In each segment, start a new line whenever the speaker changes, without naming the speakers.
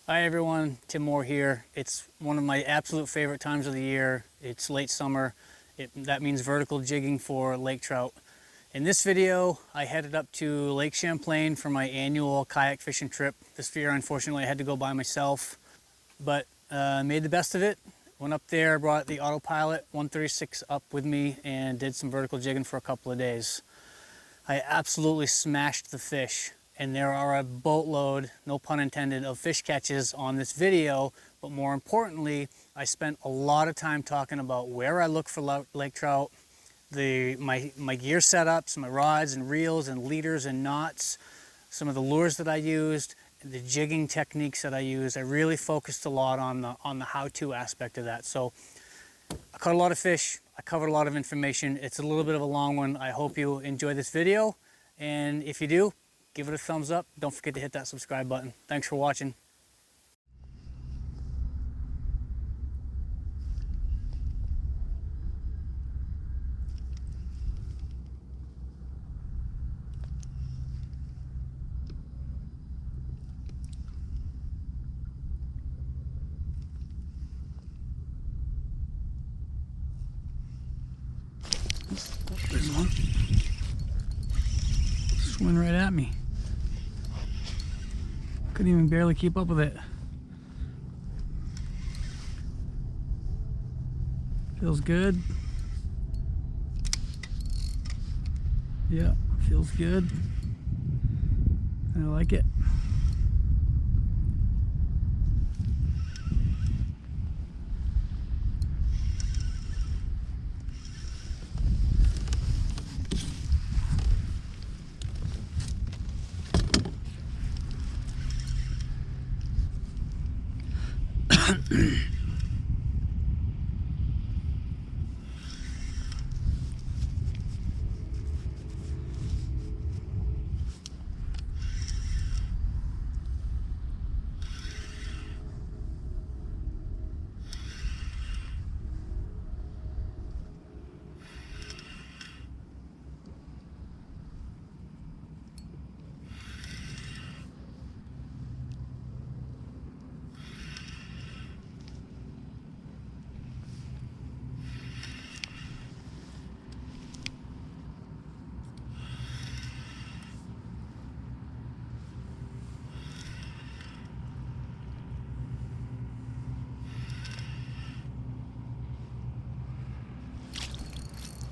Hi everyone, Tim Moore here. It's one of my absolute favorite times of the year. It's late summer. That means vertical jigging for lake trout. In this video, I headed up to Lake Champlain for my annual kayak fishing trip. This year, unfortunately, I had to go by myself, but made the best of it. Went up there, brought the Autopilot 136 up with me, and did some vertical jigging for a couple of days. I absolutely smashed the fish. And there are a boatload, no pun intended, of fish catches on this video, but more importantly, I spent a lot of time talking about where I look for lake trout, my gear setups, my rods and reels and leaders and knots, some of the lures that I used, the jigging techniques that I used. I really focused a lot on the how-to aspect of that. So I caught a lot of fish, I covered a lot of information. It's a little bit of a long one. I hope you enjoy this video, and if you do, give it a thumbs up. Don't forget to hit that subscribe button. Thanks for watching. There's one. Swimming right at me. Couldn't even barely keep up with it. Feels good. Yeah, feels good. I like it.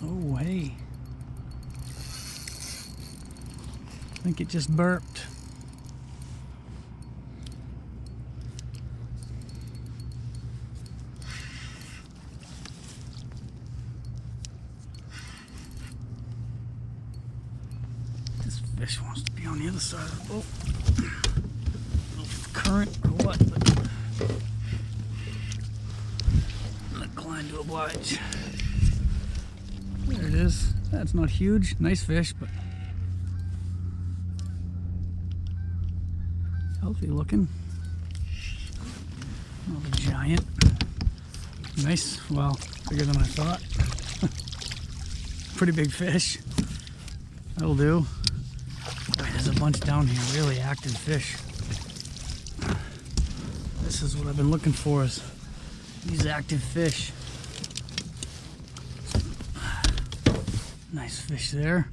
Oh, hey. I think it just burped. This fish wants to be on the other side of the boat. I don't know if it's current or what, but I'm inclined to oblige. There it is. That's not huge. Nice fish, but healthy looking. Not a giant. Nice. Well, bigger than I thought. Pretty big fish. That'll do. Boy, there's a bunch down here. Really active fish. This is what I've been looking for, is these active fish. Nice fish there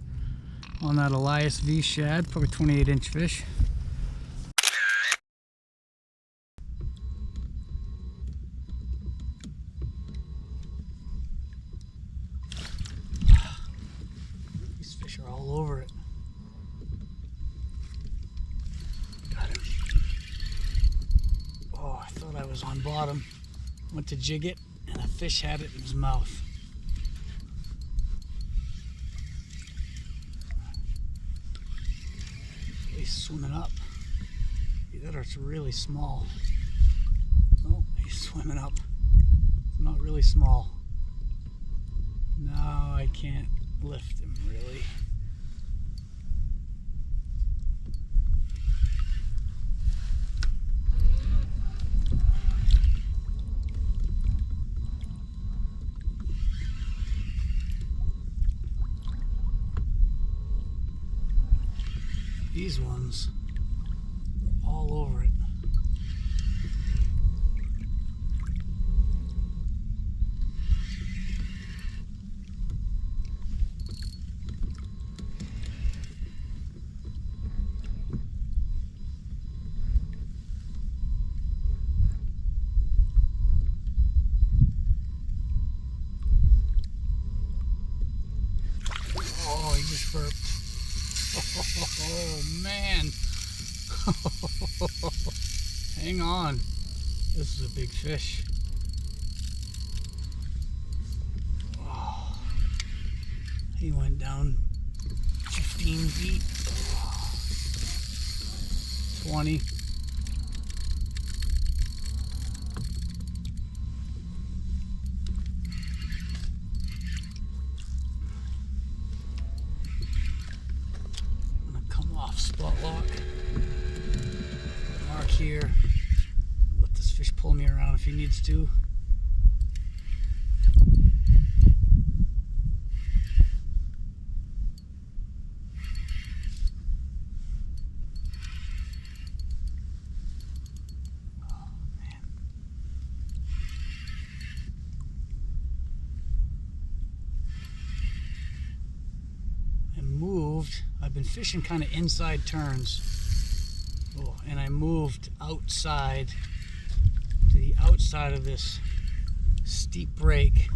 on that Elias V shad, probably 28-inch fish. These fish are all over it. Got him. Oh, I thought I was on bottom. Went to jig it, and a fish had it in his mouth. He's swimming up. Either it's really small. Oh, he's swimming up. It's not really small. No, I can't lift him really. These ones are all over it. Hang on. This is a big fish. Oh, he went down 15 feet. 20. I'm gonna come off spot lock. Mark here. Let this fish pull me around if he needs to. I've been fishing kind of inside turns, and I moved outside to the outside of this steep break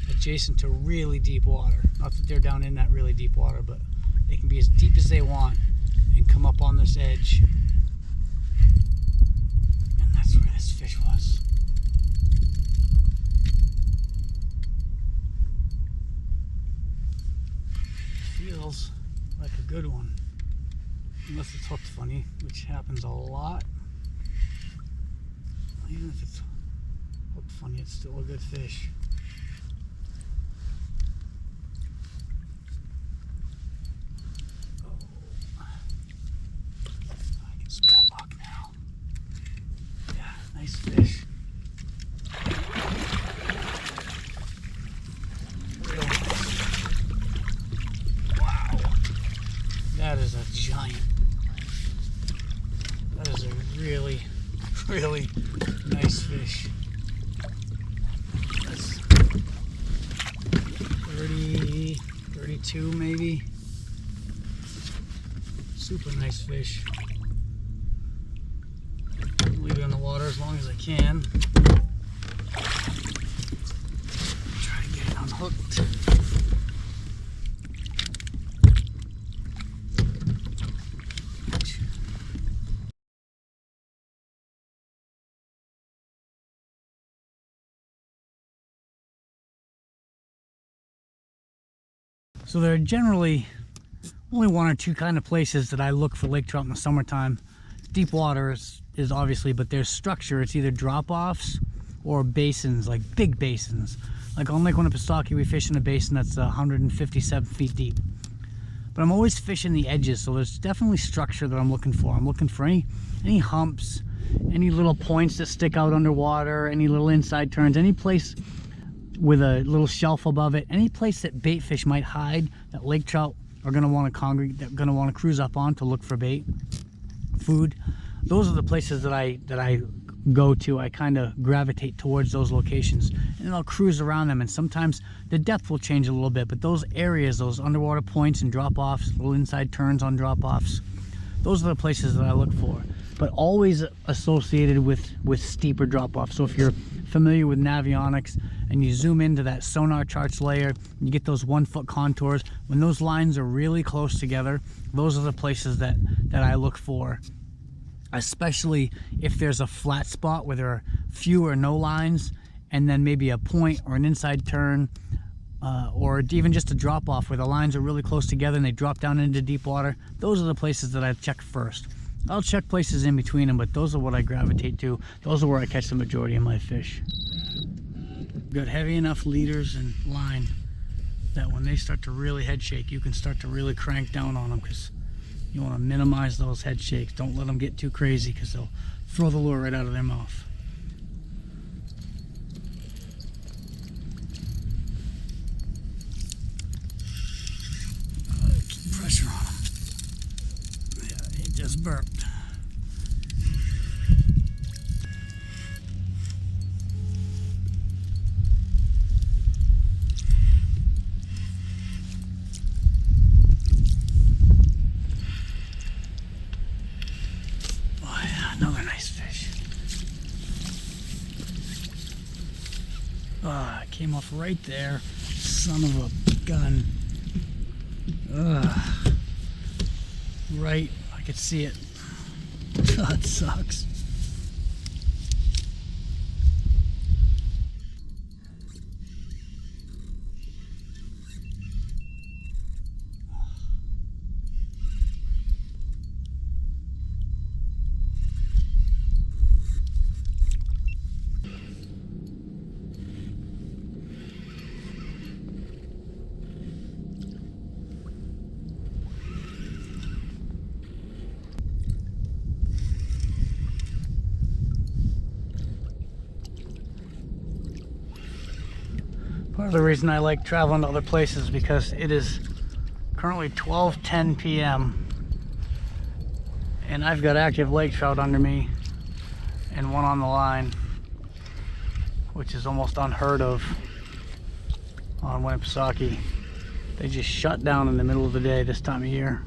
adjacent to really deep water. Not that they're down in that really deep water, but they can be as deep as they want and come up on this edge. And that's where this fish was. Feels like a good one, unless it's hooked funny, which happens a lot. Even if it's hooked funny, it's still a good fish. Oh, I can spot lock now. Yeah, nice fish. That is a giant. That is a really, really nice fish. That's 30, 32 maybe. Super nice fish. Leave it in the water as long as I can. Try to get it unhooked. So there are generally only one or two kind of places that I look for lake trout in the summertime. Deep water is obviously, but there's structure. It's either drop-offs or basins, like big basins. Like on Lake Winnipesaukee, we fish in a basin that's 157 feet deep. But I'm always fishing the edges, so there's definitely structure that I'm looking for. I'm looking for any humps, any little points that stick out underwater, any little inside turns, any place with a little shelf above it, any place that bait fish might hide that lake trout are going to want to congregate, that are going to want to cruise up on to look for bait, food. Those are the places that I go to. I kind of gravitate towards those locations, and I'll cruise around them, and sometimes the depth will change a little bit, but those areas, those underwater points and drop-offs, little inside turns on drop-offs, those are the places that I look for, but always associated with steeper drop-offs. So if you're familiar with navionics and you zoom into that sonar charts layer, you get those 1 foot contours. When those lines are really close together, those are the places that I look for, especially if there's a flat spot where there are few or no lines, and then maybe a point or an inside turn, or even just a drop off where the lines are really close together and they drop down into deep water. Those are the places that I check first. I'll check places in between them, but those are what I gravitate to. Those are where I catch the majority of my fish. Got heavy enough leaders and line that when they start to really head shake, you can start to really crank down on them, because you want to minimize those head shakes. Don't let them get too crazy, because they'll throw the lure right out of their mouth. Keep pressure on him. Yeah, he just burped. Another nice fish. Ah, it came off right there. Son of a gun. Right, I could see it. That sucks. Part of the reason I like traveling to other places is because it is currently 12:10 p.m. and I've got active lake trout under me and one on the line, which is almost unheard of on Winnipesaukee. They just shut down in the middle of the day this time of year.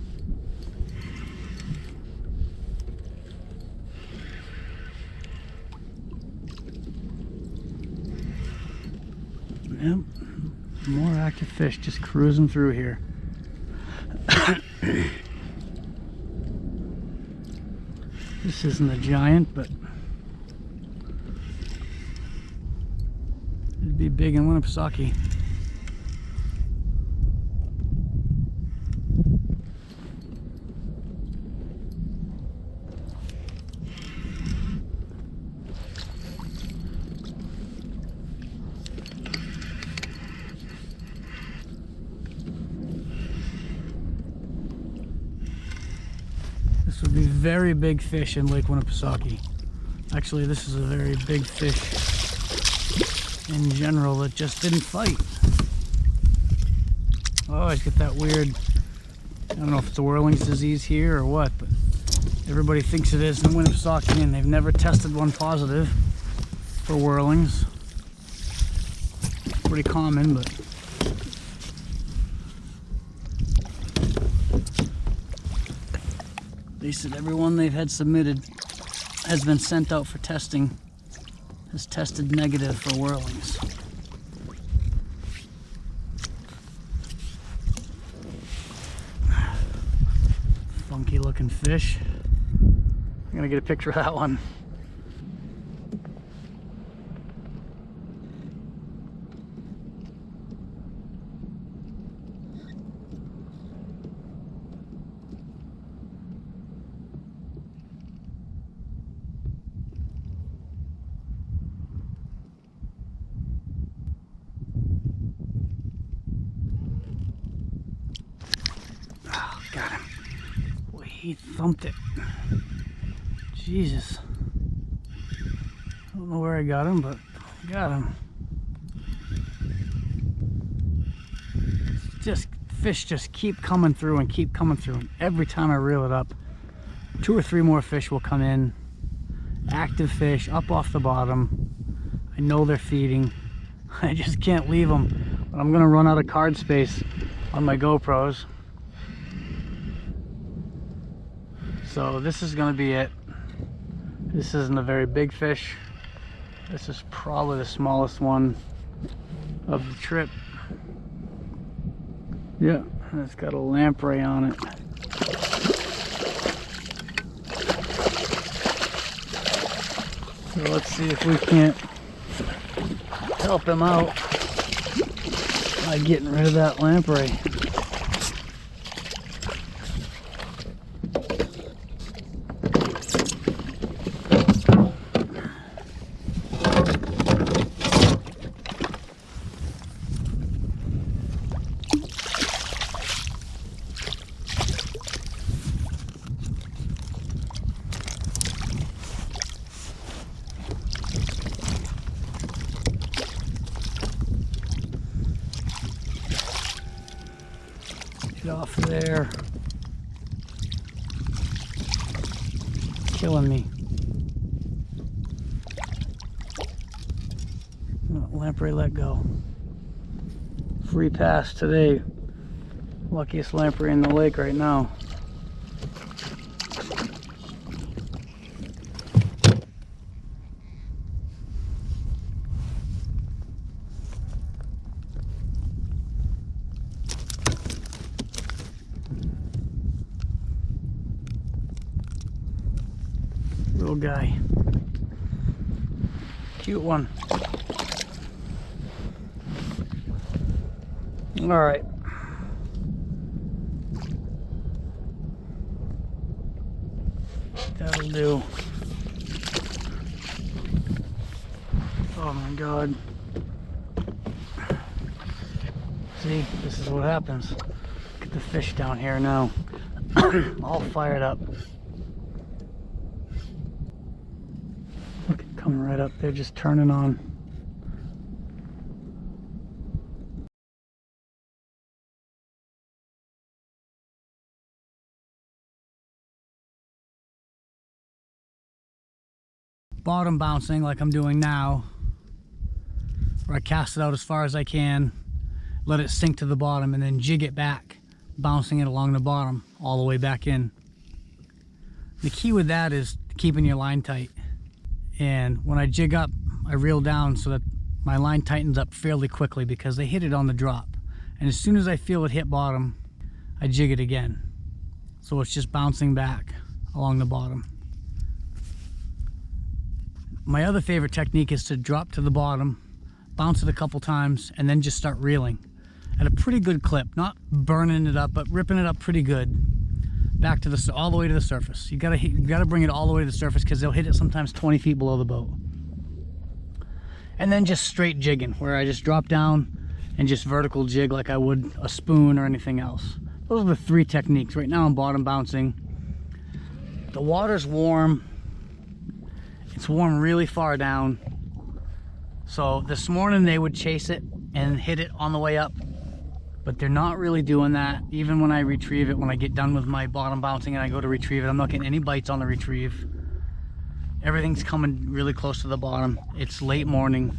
Yep, more active fish just cruising through here. This isn't a giant, but it'd be big in Winnipesaukee. This would be very big fish in Lake Winnipesaukee. Actually, this is a very big fish in general that just didn't fight. Oh, I get that weird, I don't know if it's a whirlings disease here or what, but everybody thinks it is in Winnipesaukee and they've never tested one positive for whirlings. Pretty common, but they said everyone they've had submitted has been sent out for testing, has tested negative for whirlings. Funky looking fish. I'm gonna get a picture of that one. Got him. Boy, he thumped it. Jesus. I don't know where I got him, but I got him. Just fish just keep coming through and keep coming through. And every time I reel it up, 2 or 3 more fish will come in. Active fish up off the bottom. I know they're feeding. I just can't leave them. But I'm gonna run out of card space on my GoPros. So this is going to be it. This isn't a very big fish. This is probably the smallest one of the trip. Yeah, and it's got a lamprey on it. So let's see if we can't help him out by getting rid of that lamprey. Off there. Killing me. Oh, lamprey let go. Free pass today. Luckiest lamprey in the lake right now. Little guy. Cute one. All right. That'll do. Oh my God. See, this is what happens. Get the fish down here now. All fired up. Look, coming right up. They're just turning on. Bottom bouncing like I'm doing now, where I cast it out as far as I can, let it sink to the bottom, and then jig it back, bouncing it along the bottom all the way back in. The key with that is keeping your line tight. And when I jig up, I reel down so that my line tightens up fairly quickly because they hit it on the drop. And as soon as I feel it hit bottom, I jig it again. So it's just bouncing back along the bottom. My other favorite technique is to drop to the bottom, bounce it a couple times, and then just start reeling at a pretty good clip. Not burning it up, but ripping it up pretty good. Back to the, all the way to the surface. You gotta bring it all the way to the surface because they'll hit it sometimes 20 feet below the boat. And then just straight jigging, where I just drop down and just vertical jig like I would a spoon or anything else. Those are the three techniques. Right now I'm bottom bouncing. The water's warm. It's warm really far down. So this morning they would chase it and hit it on the way up, but they're not really doing that. Even when I retrieve it, when I get done with my bottom bouncing and I go to retrieve it, I'm not getting any bites on the retrieve. Everything's coming really close to the bottom. It's late morning,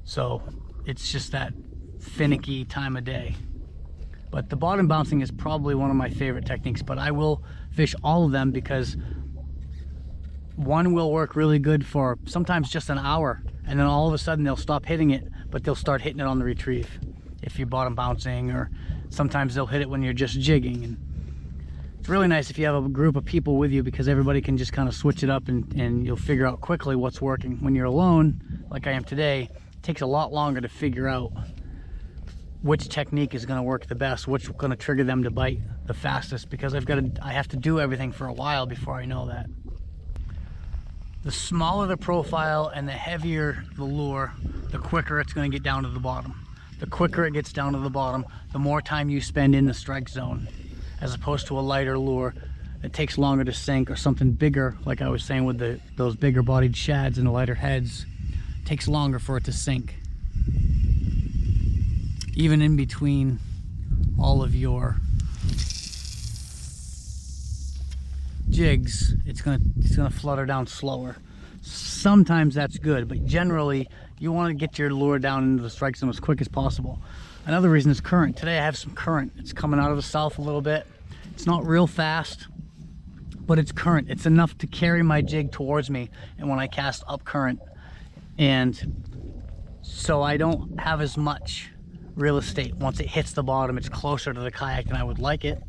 so it's just that finicky time of day. But the bottom bouncing is probably one of my favorite techniques, but I will fish all of them because one will work really good for sometimes just an hour, and then all of a sudden they'll stop hitting it, but they'll start hitting it on the retrieve if you're bottom bouncing, or sometimes they'll hit it when you're just jigging. And it's really nice if you have a group of people with you because everybody can just kind of switch it up, and you'll figure out quickly what's working. When you're alone, like I am today, it takes a lot longer to figure out which technique is going to work the best, which is going to trigger them to bite the fastest, because I have to do everything for a while before I know that. The smaller the profile and the heavier the lure, the quicker it's going to get down to the bottom. The quicker it gets down to the bottom, the more time you spend in the strike zone, as opposed to a lighter lure that takes longer to sink, or something bigger, like I was saying with those bigger bodied shads and the lighter heads. It takes longer for it to sink. Even in between all of your jigs, it's gonna flutter down slower. Sometimes that's good, but generally you want to get your lure down into the strike zone as quick as possible. Another reason is current. Today I have some current. It's coming out of the south a little bit. It's not real fast, but it's current. It's enough to carry my jig towards me, and when I cast up current, and so I don't have as much real estate. Once it hits the bottom, it's closer to the kayak than I would like it.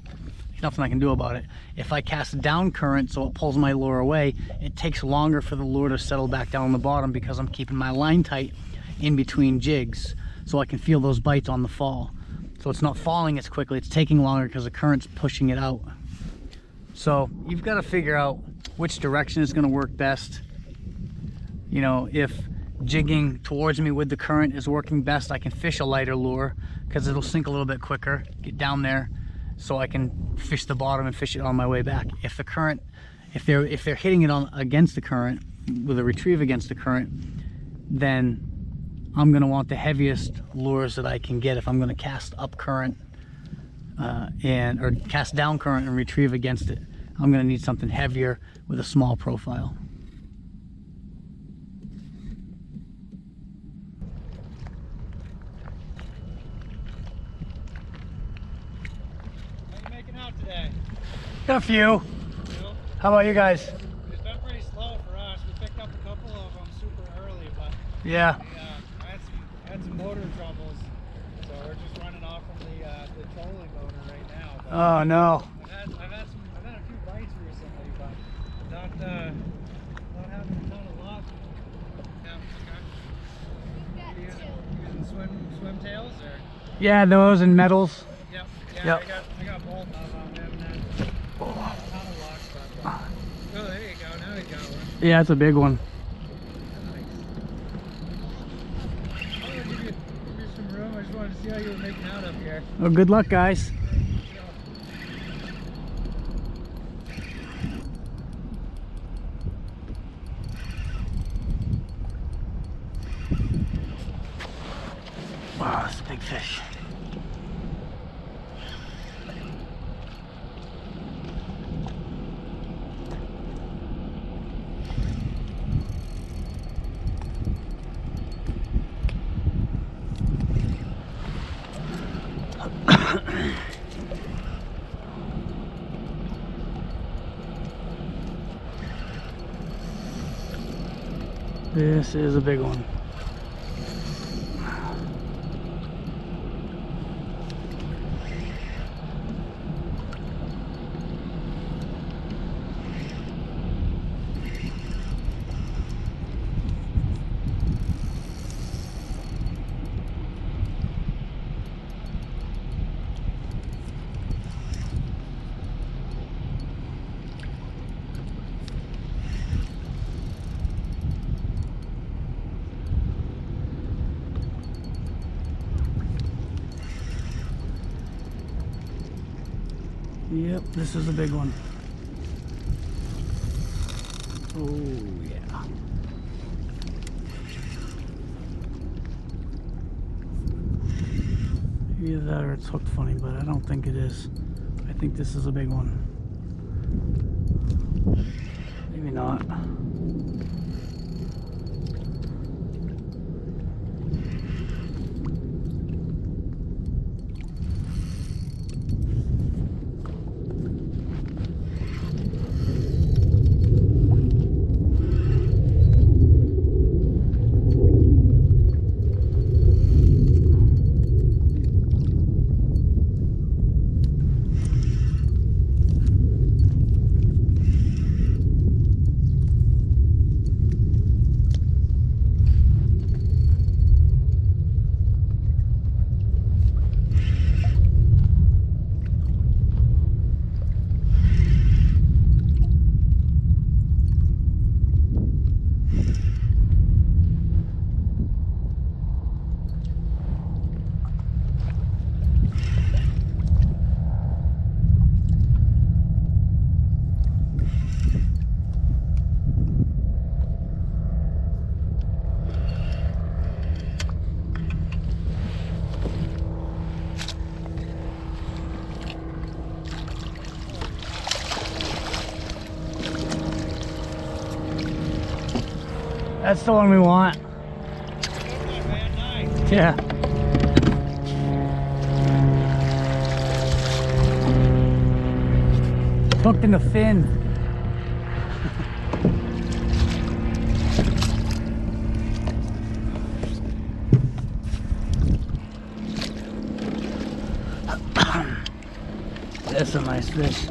There's nothing I can do about it. If I cast down current so it pulls my lure away, it takes longer for the lure to settle back down on the bottom because I'm keeping my line tight in between jigs so I can feel those bites on the fall. So it's not falling as quickly, it's taking longer because the current's pushing it out. So you've got to figure out which direction is going to work best. You know, if jigging towards me with the current is working best, I can fish a lighter lure because it'll sink a little bit quicker, get down there so I can fish the bottom and fish it on my way back. If the current, if they're hitting it on against the current with a retrieve against the current, then I'm going to want the heaviest lures that I can get if I'm going to cast up current or cast down current and retrieve against it. I'm going to need something heavier with a small profile.
Today.
Got a few. How about you guys?
It's been pretty slow for us. We picked up a couple of them super early, but
yeah,
I had some motor troubles, so we're just running off from the trolling motor right now. But
oh no.
I've had a few bites recently, but not without having a ton of luck. Yeah, okay. Using swim tails or?
Yeah, those and metals.
Yep. Yeah,
Yep.
I got both of them. I haven't had a ton of luck, but oh, there you go. Now he's got one.
Yeah, it's a big one.
Nice. I'm gonna give you some room. I just wanted to see how you were making out up here.
Well, good luck, guys. Wow, that's a big fish. This is a big one. Yep, this is a big one. Oh, yeah. Either that or it's hooked funny, but I don't think it is. I think this is a big one. Maybe not. That's the one we want.
Good, man. Nice.
Yeah. Hooked in the fin. That's a nice fish.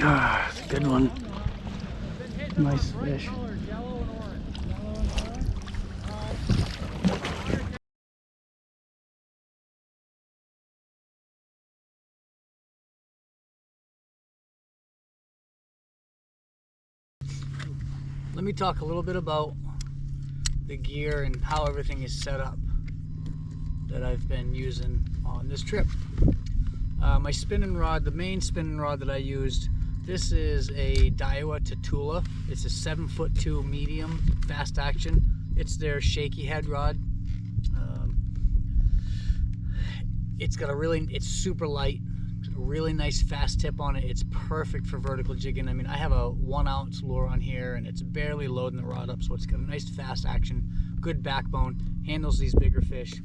Ah, it's a good one. Nice fish. Let me talk a little bit about the gear and how everything is set up that I've been using on this trip. My spinning rod, the main spinning rod that I used, this is a Daiwa Tatula. It's a 7'2" medium fast action. It's their shaky head rod. It's super light, a really nice fast tip on it. It's perfect for vertical jigging. I mean, I have a 1 ounce lure on here and it's barely loading the rod up, so it's got a nice fast action good backbone, handles these bigger fish.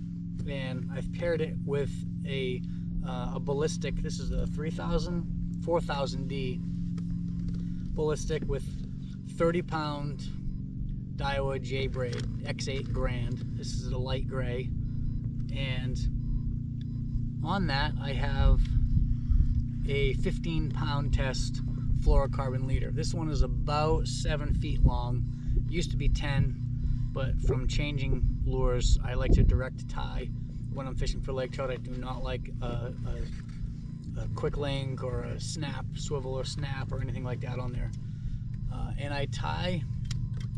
And I've paired it with a ballistic. This is a 4000D ballistic with 30-pound Daiwa J braid X8 Grand. This is a light gray, and on that I have a 15-pound test fluorocarbon leader. This one is about 7 feet long. Used to be 10, but from changing lures, I like to direct tie when I'm fishing for lake trout. I do not like a quick link or a snap, swivel or snap or anything like that on there. And I tie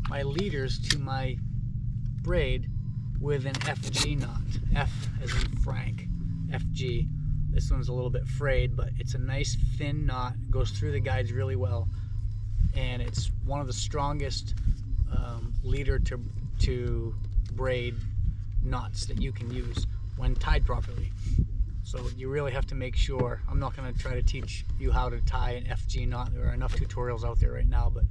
my leaders to my braid with an FG knot. F as in Frank, FG. This one's a little bit frayed, but it's a nice thin knot. It goes through the guides really well, and it's one of the strongest leader to braid knots that you can use when tied properly. So you really have to make sure. I'm not going to try to teach you how to tie an FG knot. There are enough tutorials out there right now, but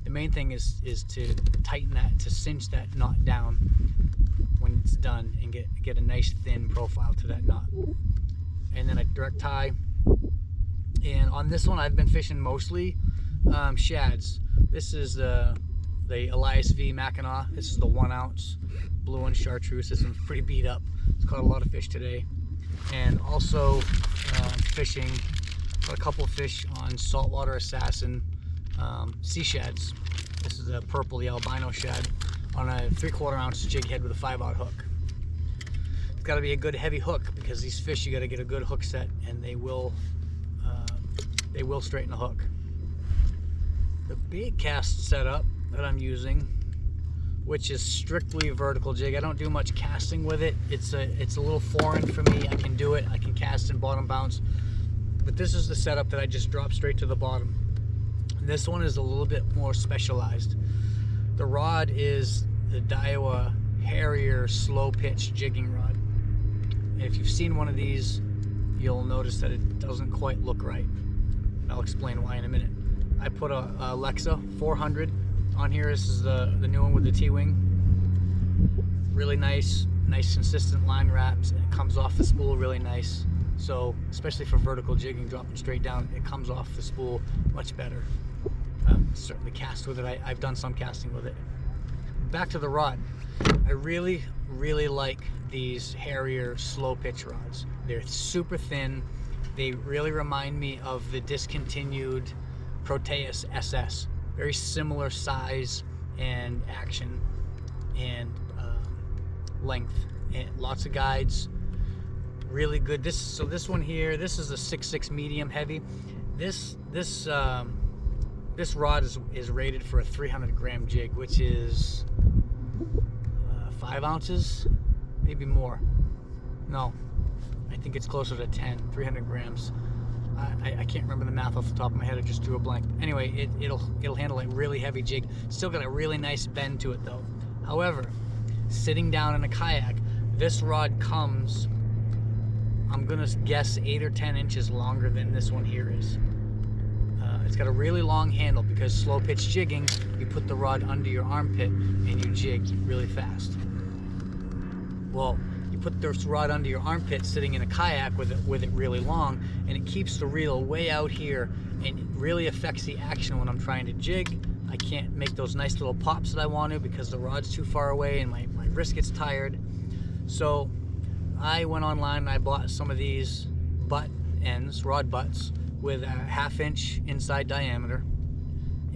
the main thing is to tighten that, to cinch that knot down when it's done, and get a nice thin profile to that knot. And then I direct tie. And on this one, I've been fishing mostly shads. This is the Elias V Mackinac. This is the 1 ounce blue and chartreuse. This one's pretty beat up. It's caught a lot of fish today. And also fishing, got a couple of fish on saltwater assassin sea shads. This is a purple albino shad on a 3/4 ounce jig head with a 5/0 hook. It's got to be a good heavy hook, because these fish, you got to get a good hook set, and they will straighten the hook. The bait cast setup that I'm using, which is strictly vertical jig. I don't do much casting with it. It's a little foreign for me. I can do it. I can cast and bottom bounce, but this is the setup that I just drop straight to the bottom. This one is a little bit more specialized. The rod is the Daiwa Harrier slow pitch jigging rod. And if you've seen one of these, you'll notice that it doesn't quite look right. I'll explain why in a minute. I put a Alexa 400 on here. This is the new one with the T-wing. Really nice consistent line wraps, and it comes off the spool really nice. So especially for vertical jigging, dropping straight down, it comes off the spool much better. Certainly cast with it. I've done some casting with it. Back to the rod. I really like these Harrier slow pitch rods. They're super thin. They really remind me of the discontinued Proteus SS. Very similar size and action and length, and lots of guides. Really good. This one here, this is a 6.6 medium heavy. This rod is rated for a 300-gram jig, which is 5 ounces, maybe more. No, I think it's closer to 10, 300 grams. I can't remember the math off the top of my head. I just drew a blank. Anyway, it'll handle a really heavy jig. Still got a really nice bend to it though. However, sitting down in a kayak, this rod comes, I'm gonna guess 8 or 10 inches longer than this one here is. It's got a really long handle, because slow pitch jigging, you put the rod under your armpit and you jig really fast. Well, you put this rod under your armpit sitting in a kayak with it really long, and it keeps the reel way out here, and it really affects the action when I'm trying to jig. I can't make those nice little pops that I want to, because the rod's too far away and my wrist gets tired. So I went online and I bought some of these butt ends, rod butts, with a 1/2 inch inside diameter,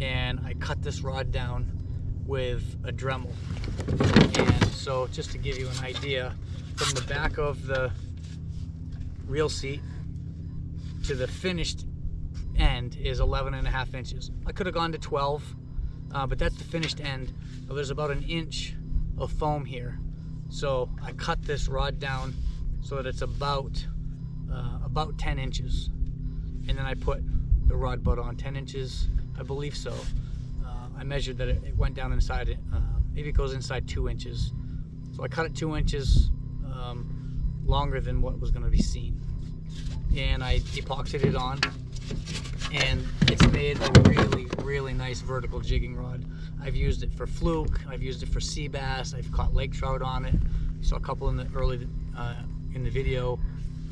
and I cut this rod down with a Dremel. And so, just to give you an idea, from the back of the reel seat to the finished end is 11.5 inches. I could have gone to 12, but that's the finished end. So there's about 1 inch of foam here. So I cut this rod down so that it's about 10 inches. And then I put the rod butt on 10 inches, I believe so. I measured that it went down inside it. Maybe it goes inside 2 inches. So I cut it 2 inches longer than what was going to be seen. And I epoxied it on, and it's made a really nice vertical jigging rod. I've used it for fluke, I've used it for sea bass, I've caught lake trout on it. You saw a couple in the early in the video.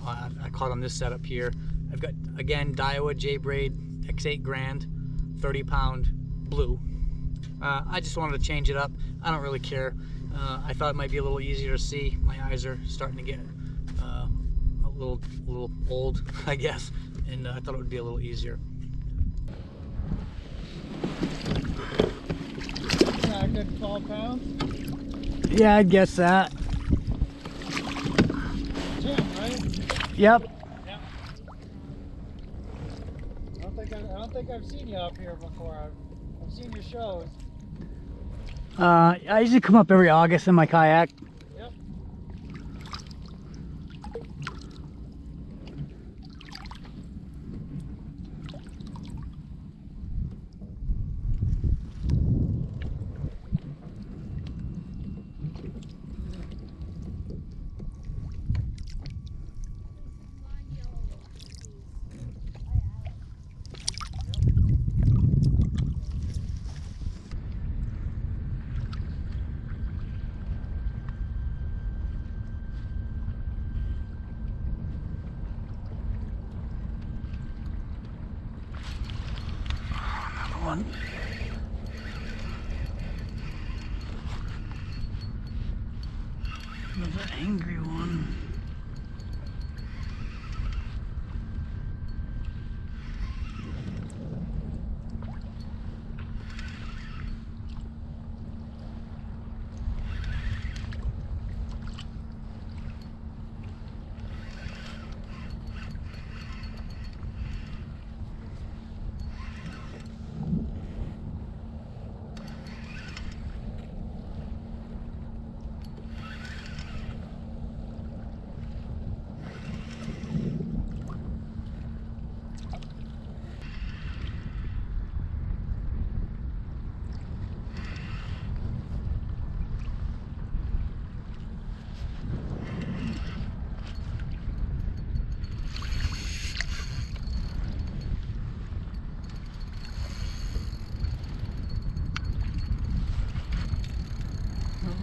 I caught on this setup here. I've got, again, Daiwa J-Braid X8 Grand, 30-pound blue. I just wanted to change it up. I don't really care. I thought it might be a little easier to see. My eyes are starting to get a little old, I guess, and I thought it would be a little easier.
A good 12 pounds?
Yeah, I'd guess that.
Jim, right?
Yep.
Yeah. I don't think I've seen you up here before. I've seen your shows.
I usually come up every August in my kayak.
Yep.
One. Another angry one.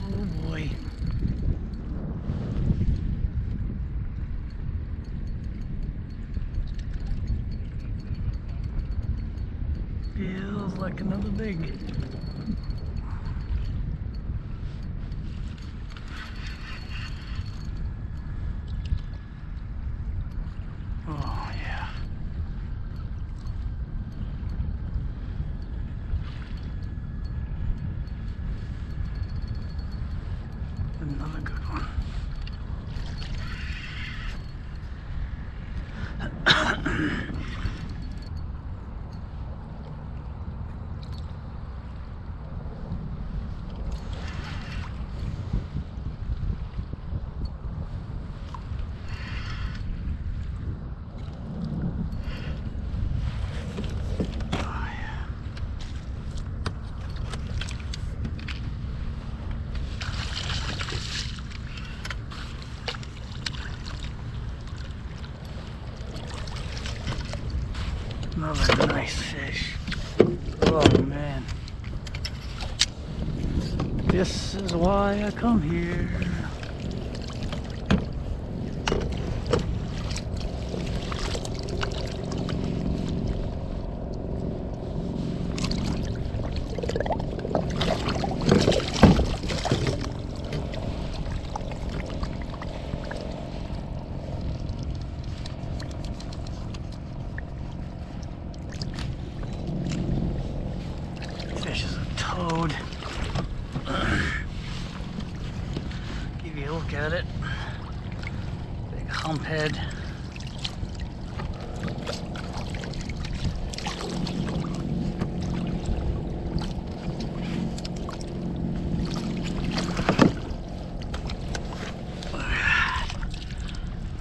Oh boy. Feels like another big. Oh yeah. Another good one. Another nice fish. Oh man. This is why I come here. Fish is a toad. Give you a look at it. Big hump head.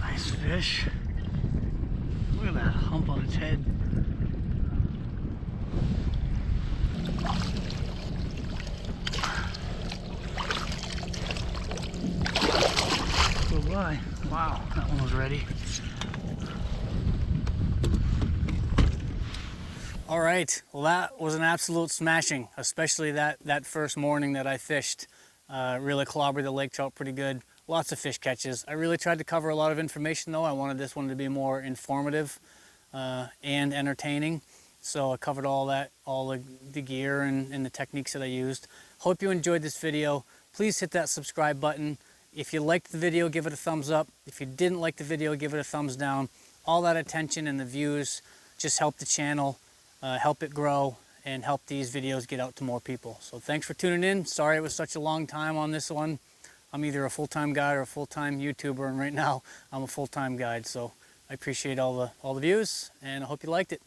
Nice fish. Look at that hump on its head. Goodbye. Wow, that one was ready. All right, well that was an absolute smashing, especially that first morning that I fished. Really clobbered the lake trout pretty good. Lots of fish catches. I really tried to cover a lot of information though. I wanted this one to be more informative and entertaining. So I covered all that, all the gear and the techniques that I used. Hope you enjoyed this video. Please hit that subscribe button. If you liked the video, give it a thumbs up. If you didn't like the video, give it a thumbs down. All that attention and the views just help the channel, help it grow, and help these videos get out to more people. So thanks for tuning in. Sorry it was such a long time on this one. I'm either a full-time guide or a full-time YouTuber, and right now I'm a full-time guide. So I appreciate all the views, and I hope you liked it.